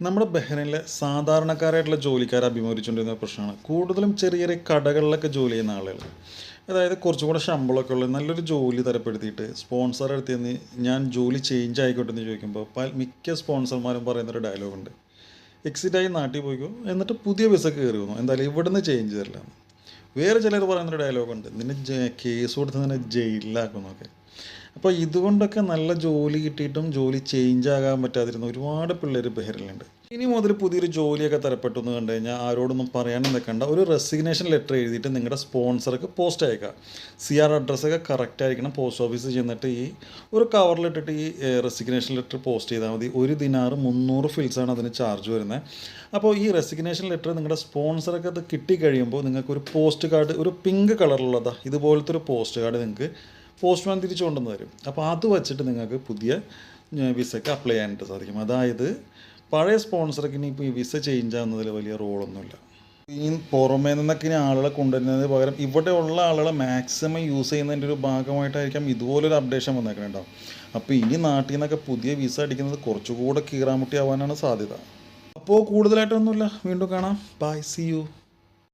നമ്മുടെ ബഹ്റൈനിലെ സാധാരണക്കാരായിട്ടുള്ള ജോലിക്കാരെ അഭിമുഖീകരിച്ചുകൊണ്ടിരുന്ന പ്രശ്നമാണ് കൂടുതലും ചെറിയ ചെറിയ കടകളിലൊക്കെ ജോലി ചെയ്യുന്ന ആളുകൾ. അതായത് കുറച്ചും കൂടെ ശമ്പളമൊക്കെ ഉള്ള നല്ലൊരു ജോലി തരപ്പെടുത്തിയിട്ട് സ്പോൺസർ അടുത്ത് നിന്ന് ഞാൻ ജോലി ചേഞ്ച് ആയിക്കോട്ടെ എന്ന് ചോദിക്കുമ്പോൾ മിക്ക സ്പോൺസർമാരും പറയുന്നൊരു ഡയലോഗുണ്ട്, എക്സിറ്റായി നാട്ടിൽ പോയിക്കോ എന്നിട്ട് പുതിയ വിസ കയറി വന്നു, എന്തായാലും ഇവിടുന്ന് ചേഞ്ച് തരില്ല. വേറെ ചിലർ പറയുന്നൊരു ഡയലോഗുണ്ട്, നിന്നെ കേസ് കൊടുത്ത് നിന്നെ ജയിലിലാക്കുന്നൊക്കെ. അപ്പോൾ ഇതുകൊണ്ടൊക്കെ നല്ല ജോലി കിട്ടിയിട്ടും ജോലി ചേഞ്ച് ആകാൻ പറ്റാതിരുന്ന ഒരുപാട് പിള്ളേർ ബഹ്റൈനിലുണ്ട്. ഇനി മുതൽ പുതിയൊരു ജോലിയൊക്കെ തരപ്പെട്ടു എന്ന് കണ്ടു കഴിഞ്ഞാൽ ആരോടൊന്നും പറയാനും നിൽക്കണ്ട, ഒരു റെസിഗ്നേഷൻ ലെറ്റർ എഴുതിയിട്ട് നിങ്ങളുടെ സ്പോൺസർക്ക് പോസ്റ്റ് അയക്കുക. CR അഡ്രസ്സൊക്കെ കറക്റ്റ് ആയിരിക്കണം. പോസ്റ്റ് ഓഫീസിൽ ചെന്നിട്ട് ഈ ഒരു കവറിലിട്ടിട്ട് ഈ റെസിഗ്നേഷൻ ലെറ്റർ പോസ്റ്റ് ചെയ്താൽ മതി. 1 ദിനാർ 300 ഫിൽസാണ് അതിന് ചാർജ് വരുന്നത്. അപ്പോൾ ഈ റെസിഗ്നേഷൻ ലെറ്റർ നിങ്ങളുടെ സ്പോൺസറൊക്കെ അത് കിട്ടിക്കഴിയുമ്പോൾ നിങ്ങൾക്കൊരു പോസ്റ്റ് കാർഡ്, ഒരു പിങ്ക് കളറിലുള്ളതാ ഇതുപോലത്തെ ഒരു പോസ്റ്റ് കാർഡ് നിങ്ങൾക്ക് പോസ്റ്റ്മാൻ തിരിച്ചു കൊണ്ടുവന്ന് തരും. അപ്പോൾ അത് വച്ചിട്ട് നിങ്ങൾക്ക് പുതിയ വിസയ്ക്ക് അപ്ലൈ ചെയ്യാനായിട്ട് സാധിക്കും. അതായത് പഴയ സ്പോൺസർക്ക് ഇനി ഇപ്പോൾ ഈ വിസ ചേഞ്ച് ആകുന്നതിൽ വലിയ റോളൊന്നുമില്ല. ഇനി പുറമേ നിന്നൊക്കെ ഇനി ആളുകളെ കൊണ്ടുവരുന്നതിന് പകരം ഇവിടെ ഉള്ള ആളുകളെ മാക്സിമം യൂസ് ചെയ്യുന്നതിൻ്റെ ഒരു ഭാഗമായിട്ടായിരിക്കാം ഇതുപോലൊരു അപ്ഡേഷൻ വന്നേക്കുന്നുണ്ടാവും. അപ്പോൾ ഇനി നാട്ടിൽ നിന്നൊക്കെ പുതിയ വിസ അടിക്കുന്നത് കുറച്ചുകൂടെ കീറാമുട്ടി ആവാനാണ് സാധ്യത. അപ്പോൾ കൂടുതലായിട്ടൊന്നുമില്ല, വീണ്ടും കാണാം. Bye, see U.